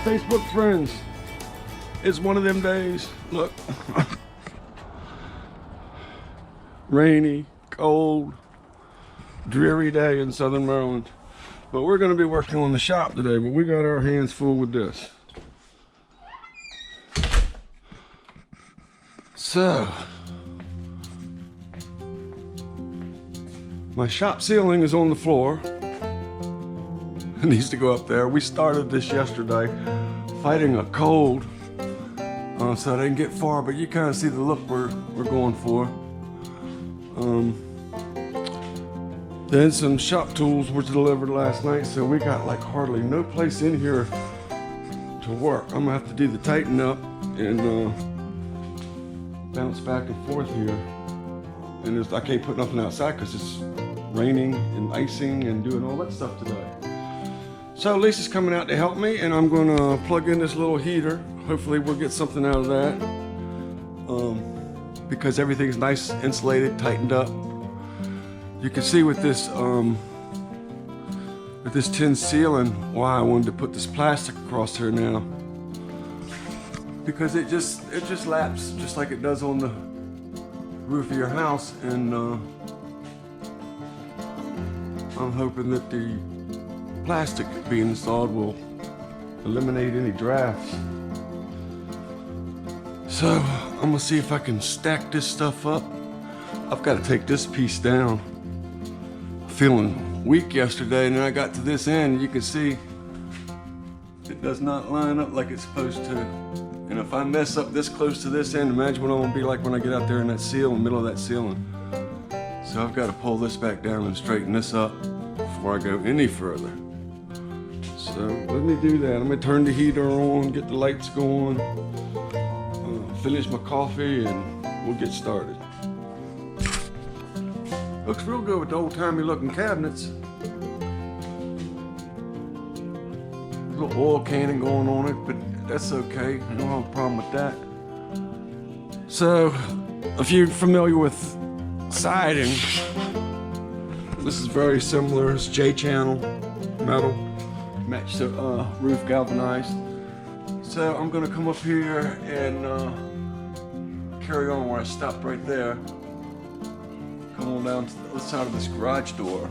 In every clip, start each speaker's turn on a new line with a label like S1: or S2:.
S1: Facebook friends. It's one of them days. Look. Rainy, cold, dreary day in Southern Maryland. But we're going to be working on the shop today, but we got our hands full with this. So, my shop ceiling is on the floor. It needs to go up there. We started this yesterday, fighting a cold, so I didn't get far, but you kind of see the look we're going for. Then some shop tools were delivered last night, so we got like hardly no place in here to work. I'm gonna have to do the tighten up and bounce back and forth here. And I can't put nothing outside because it's raining and icing and doing all that stuff today. So Lisa's coming out to help me, and I'm gonna plug in this little heater. Hopefully we'll get something out of that. Because everything's nice, insulated, tightened up. You can see with this tin ceiling why I wanted to put this plastic across here now. Because it just laps just like it does on the roof of your house, and I'm hoping that the plastic being installed will eliminate any drafts. So I'm gonna see if I can stack this stuff up. I've got to take this piece down. Feeling weak yesterday, and then I got to this end, and you can see it does not line up like it's supposed to. And if I mess up this close to this end, imagine what I'm gonna be like when I get out there in that seal, in the middle of that ceiling. So I've got to pull this back down and straighten this up before I go any further. So let me do that. I'm gonna turn the heater on, get the lights going, finish my coffee, and we'll get started. Looks real good with the old-timey looking cabinets. Little oil canning going on it, but that's okay. I don't have a problem with that. So, if you're familiar with siding, this is very similar. It's J-channel metal, match the roof galvanized. So I'm gonna come up here and carry on where I stopped right there. Come on down to the other side of this garage door,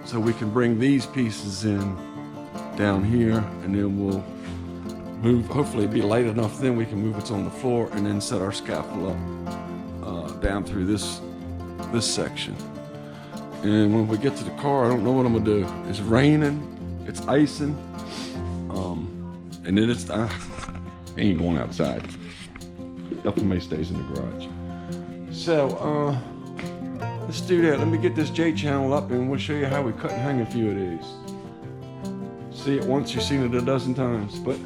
S1: so we can bring these pieces in down here, and then we'll move. Hopefully it'll be light enough then we can move what's on the floor, and then set our scaffold up down through this section. And when we get to the car, I don't know what I'm gonna do. It's raining, it's icing, and then it's I ain't going outside. Definitely stays in the garage. So, let's do that. Let me get this J-channel up, and we'll show you how we cut and hang a few of these. See it once, you've seen it a dozen times, but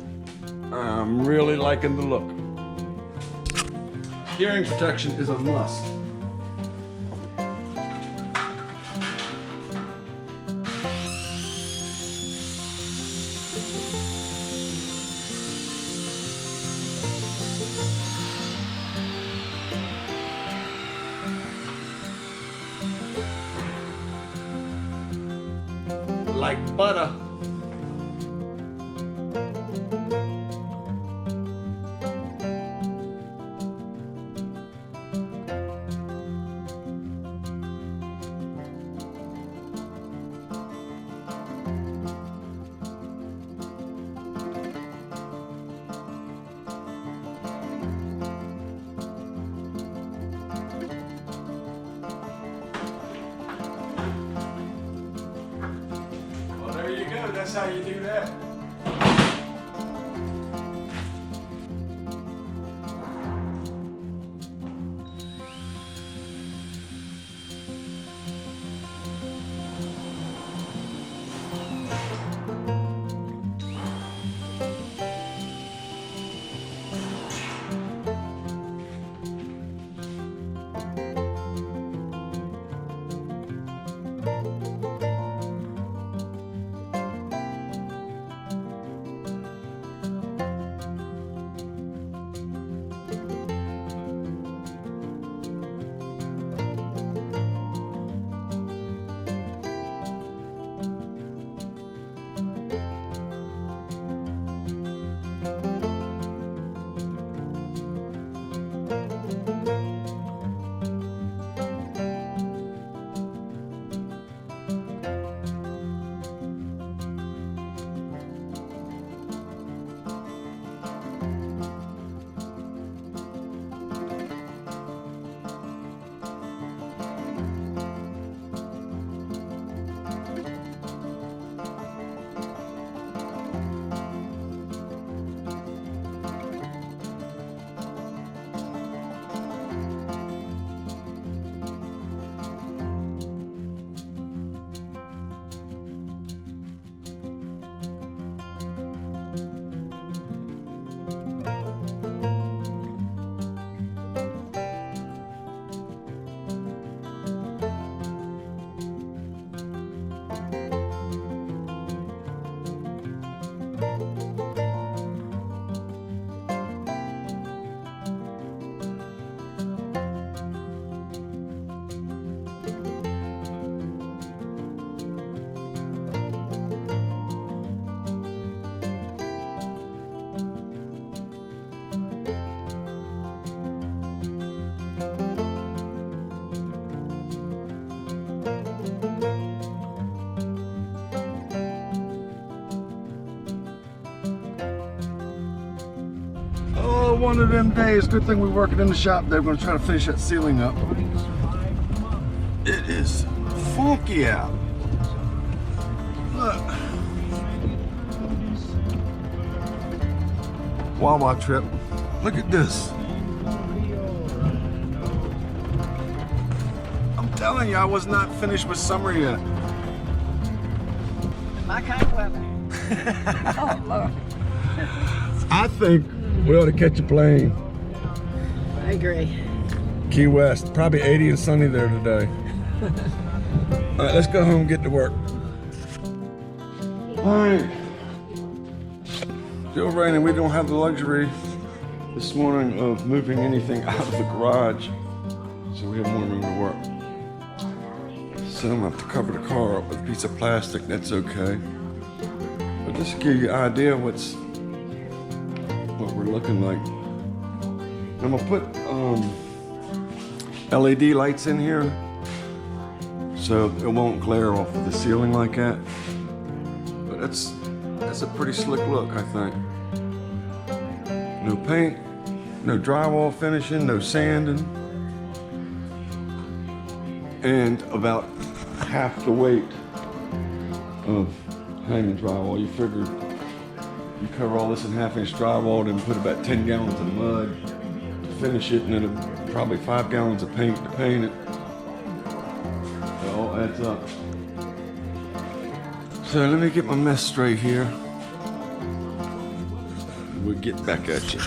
S1: I'm really liking the look. Hearing protection is a must. Like butter. That's how you do that. one of them days. Good thing we're working in the shop. They're going to try to finish that ceiling up. It is funky out. Look. Wawa trip. Look at this. I'm telling you, I was not finished with summer yet.
S2: My kind of weather. Oh, Lord.
S1: I think we ought to catch a plane.
S2: I agree.
S1: Key West, probably 80 and sunny there today. All right, let's go home and get to work. All right. Still raining. We don't have the luxury this morning of moving anything out of the garage, so we have more room to work. So I'm gonna have to cover the car up with a piece of plastic. That's okay. But just to give you an idea of what we're looking like. I'm gonna put LED lights in here so it won't glare off of the ceiling like that. But that's a pretty slick look, I think. No paint, no drywall finishing, no sanding, and about half the weight of hanging drywall. You figure you cover all this in half-inch drywall, then put about 10 gallons of mud to finish it, and then probably 5 gallons of paint to paint it. It all adds up. So let me get my mess straight here. We'll get back at you.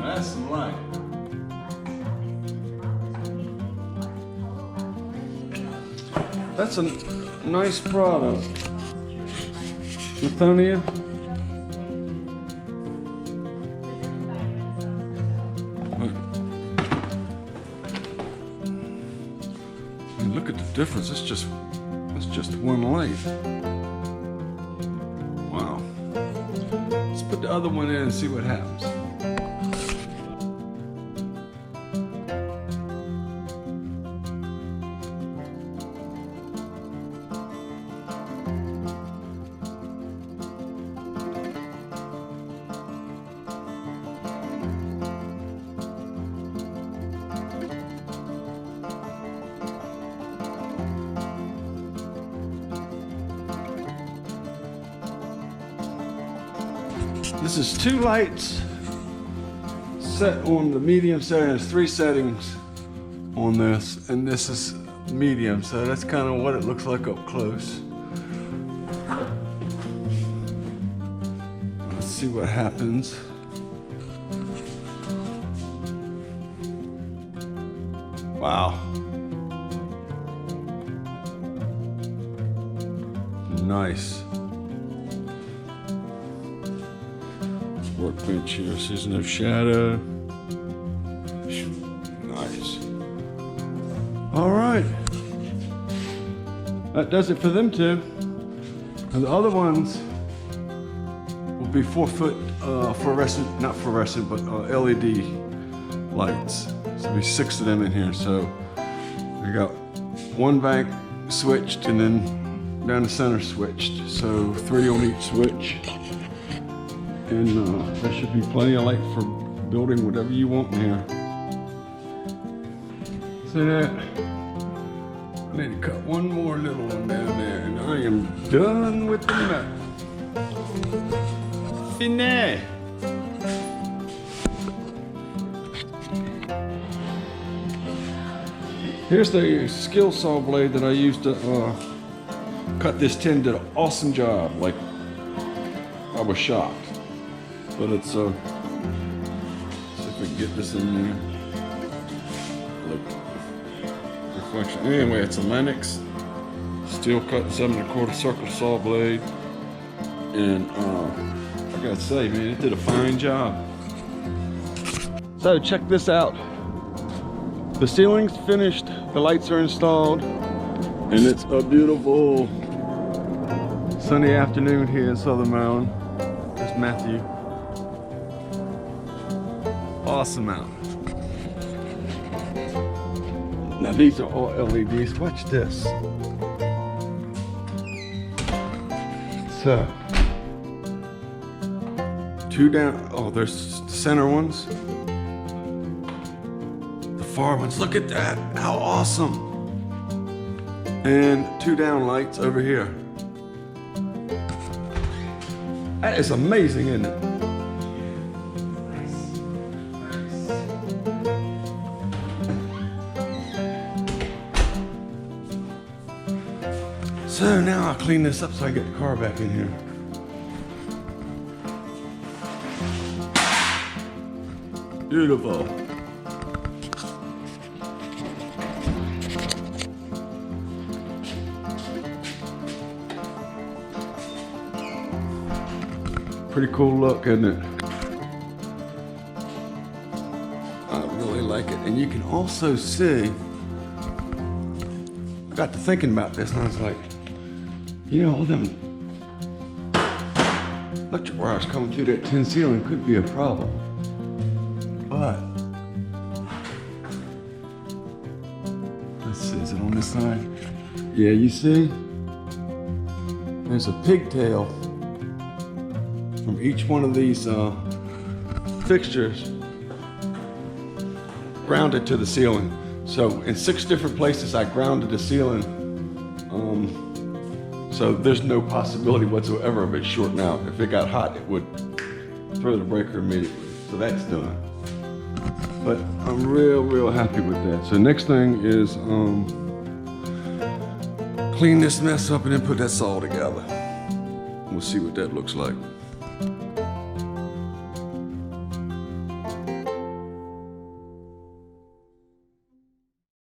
S1: That's some light. That's a nice product. Lithonia. look at the difference. It's just one light. Wow. Let's put the other one in and see what happens. This is 2 lights set on the medium setting. There's 3 settings on this, and this is medium, so that's kind of what it looks like up close. Let's see what happens. Wow. Nice. Workbench here, so there's no shadow. Nice. All right. That does it for them two. And the other ones will be 4-foot fluorescent, not fluorescent, but LED lights. So there'll be 6 of them in here. So we got 1 bank switched and then down the center switched. So 3 on each switch. And there should be plenty of light for building whatever you want in here. See that? I need to cut one more little one down there, and I am done with the metal. Fini! Here's the skill saw blade that I used to cut this tin. Did an awesome job. Like, I was shocked. But it's see if we can get this in there. Look, reflection. Anyway, it's a Lennox steel cut 7¼ circle saw blade, and I gotta say, man, it did a fine job. So check this out. The ceiling's finished, the lights are installed, and it's a beautiful sunny afternoon here in Southern Maryland. There's Matthew. Awesome out. Now these are all LEDs. Watch this. So 2 down. Oh, there's the center ones. The far ones. Look at that. How awesome. And 2 down lights over here. That is amazing, isn't it? So now I'll clean this up so I get the car back in here. Beautiful. Pretty cool look, isn't it? I really like it. And you can also see, I got to thinking about this and I was like, you know, all them electric wires coming through that tin ceiling could be a problem. But, let's see, is it on this side? Yeah, you see? There's a pigtail from each one of these fixtures grounded to the ceiling. So in 6 different places I grounded the ceiling. So there's no possibility whatsoever of it shorting out. If it got hot, it would throw the breaker immediately. So that's done. But I'm real happy with that. So next thing is clean this mess up and then put that saw together. We'll see what that looks like.